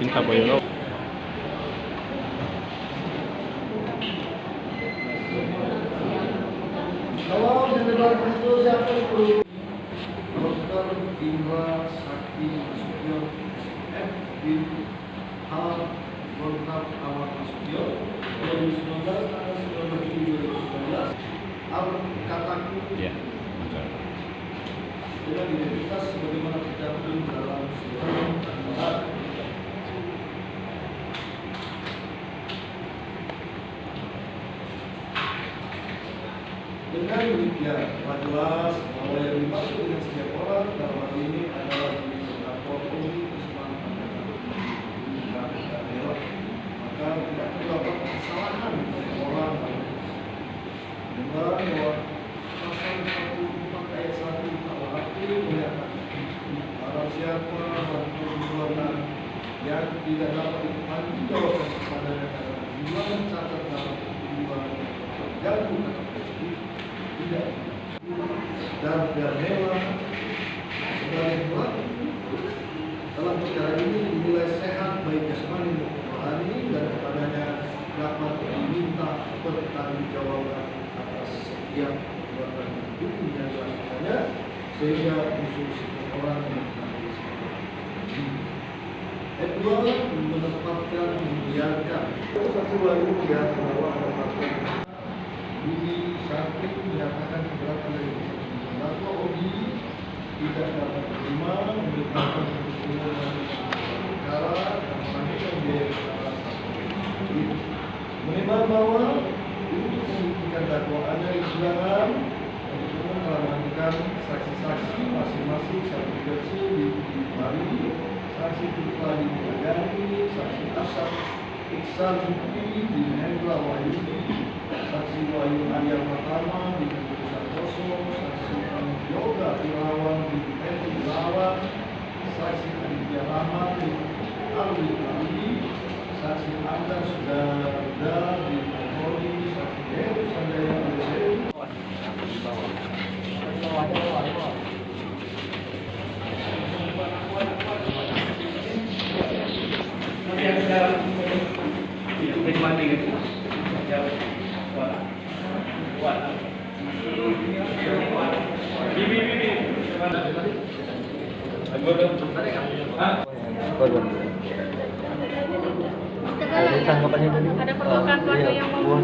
Cinta Boyo. Kalau Jenderal itu siapa itu? Dr. Indra Sakti Nasution F. bin H. Gontar Awal Nasution 2019 tanggal 19 Juli 2019 Al-Kataku Ya. dengan identitas sebagaimana tercantum dalam surat Al-Quran. Dengan demikian, telah jelas bahwa yang dimaksud dengan setiap orang dalam hal ini adalah diri terdakwa Polri Usman Daniel. Maka tidak terdapat kesalahan dari orang dengan bahwa pasal 44 ayat 1 KUHP menyatakan barang siapa melakukan perbuatan yang tidak dapat dipertanggungjawabkan kepadanya karena jumlah cacat dalam perbuatan terganggu tidak dan Garnela sebagai pelaku dalam perkara ini dinilai sehat baik jasmani maupun rohani dan kepadanya dapat diminta pertanggungjawaban atas setiap perbuatan hukum yang dilakukannya sehingga unsur setiap orang kedua menetapkan membiarkan saksi baru yang bahwa ada Budi Sakti menyatakan keberatan dari terdakwa Ogi tidak dapat menerima memberitakan hukuman dan perkara dan menanggung biaya perkara satu. Menimbang bahwa untuk membuktikan dakwaannya di persidangan, hukuman telah mengajukan saksi-saksi masing-masing satu versi di Bali, saksi Tutra di Megari, saksi Asap Iksan Bukti di Hendra Wahyudi, saksi Wahyu Arya pertama di Keputusan Koso, saksi Yoga Irawan di Teti Irawan, saksi Aditya Rahman di Alwi Alwi, saksi Anda Sudarda di Polri, saksi Heru Sandaya di Seru. Tanggapannya tadi ada perwakilan keluarga yang mau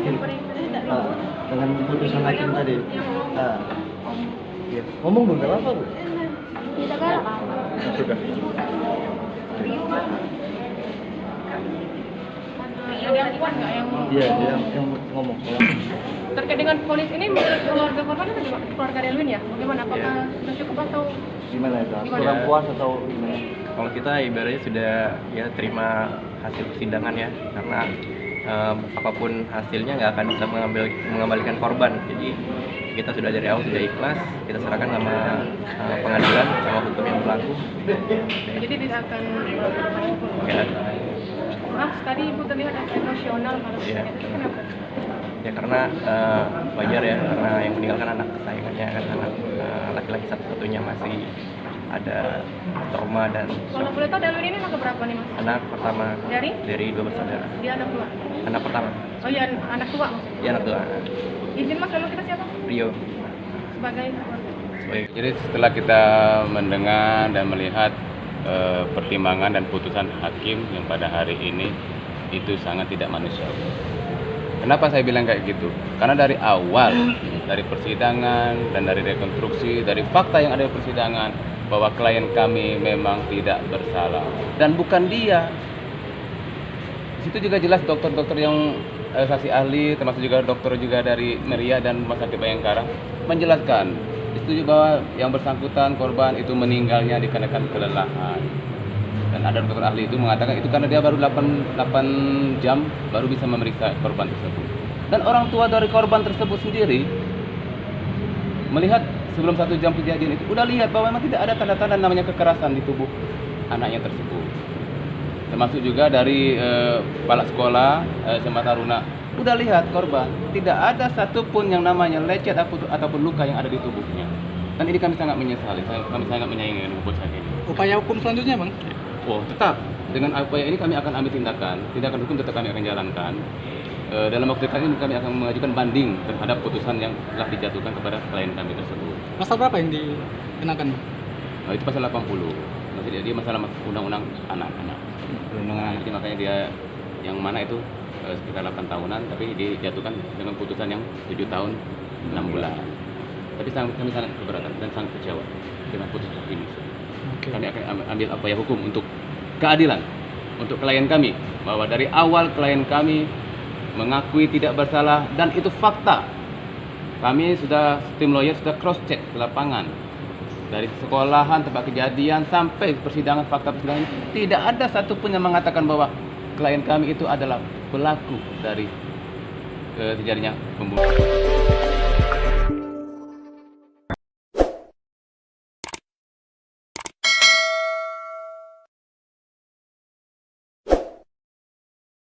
dengan putusan hakim tadi. Ya. Ngomong dong, nggak apa-apa Bu. tidak galak Sudah. ada yang kuat nggak yang Iya, dia yang ngomong. terkait dengan polis ini menurut keluarga korban itu juga keluarga Delwin ya bagaimana apakah sudah cukup atau Gimana itu? Gimana? Kurang puas atau gimana? Kalau kita ibaratnya sudah ya terima hasil persidangan ya, karena apapun hasilnya nggak akan bisa mengembalikan korban. Jadi kita sudah dari awal sudah ikhlas, kita serahkan sama pengadilan sama hukum yang berlaku. jadi tidak akan Ya, maaf tadi ibu terlihat emosional kalau Iya. itu kenapa ya karena wajar ya, karena yang meninggalkan anak kesayangannya kan, anak laki-laki satu-satunya masih ada trauma dan kalau boleh tahu Delwin ini anak berapa nih mas anak pertama dari dua bersaudara. dia anak tua Anak pertama, oh iya anak tua maksudnya dia anak tua, izin mas kalau kita siapa Rio. sebagai Jadi setelah kita mendengar dan melihat pertimbangan dan putusan hakim yang pada hari ini itu sangat tidak manusiawi. Kenapa saya bilang kayak gitu? Karena dari awal, dari persidangan dan dari rekonstruksi, dari fakta yang ada di persidangan bahwa klien kami memang tidak bersalah dan bukan dia. Di situ juga jelas dokter-dokter yang saksi ahli, termasuk juga dokter juga dari Meria dan Rumah Sakit Bayangkara menjelaskan, setuju bahwa yang bersangkutan korban itu meninggalnya dikarenakan kelelahan. Dan ada dokter ahli itu mengatakan itu karena dia baru 8 jam baru bisa memeriksa korban tersebut. Dan orang tua dari korban tersebut sendiri melihat sebelum 1 jam kejadian itu udah lihat bahwa memang tidak ada tanda-tanda namanya kekerasan di tubuh anaknya tersebut. Termasuk juga dari kepala sekolah SMA Taruna udah lihat korban tidak ada satupun yang namanya lecet ataupun luka yang ada di tubuhnya. Dan ini kami sangat menyesali, kami sangat menyayangi keputusan ini. Upaya hukum selanjutnya, Bang? Oh, tetap dengan upaya ini kami akan ambil tindakan hukum tetap kami akan jalankan. Dalam waktu dekat ini kami akan mengajukan banding terhadap putusan yang telah dijatuhkan kepada klien kami tersebut. Pasal berapa yang dikenakan? Itu pasal 80. Maksudnya dia masalah undang-undang anak-anak. Undang-undang anak, makanya dia yang mana itu sekitar 8 tahunan, tapi dijatuhkan dengan putusan yang 7 tahun 6 bulan. Tapi kami sangat keberatan dan sangat kecewa dengan putusan ini. Kami akan ambil upaya hukum untuk keadilan untuk klien kami, bahwa dari awal klien kami mengakui tidak bersalah dan itu fakta. Kami sudah, tim lawyer sudah cross check ke lapangan, dari sekolahan, tempat kejadian sampai persidangan, fakta persidangan, tidak ada satupun yang mengatakan bahwa klien kami itu adalah pelaku dari terjadinya pembunuhan.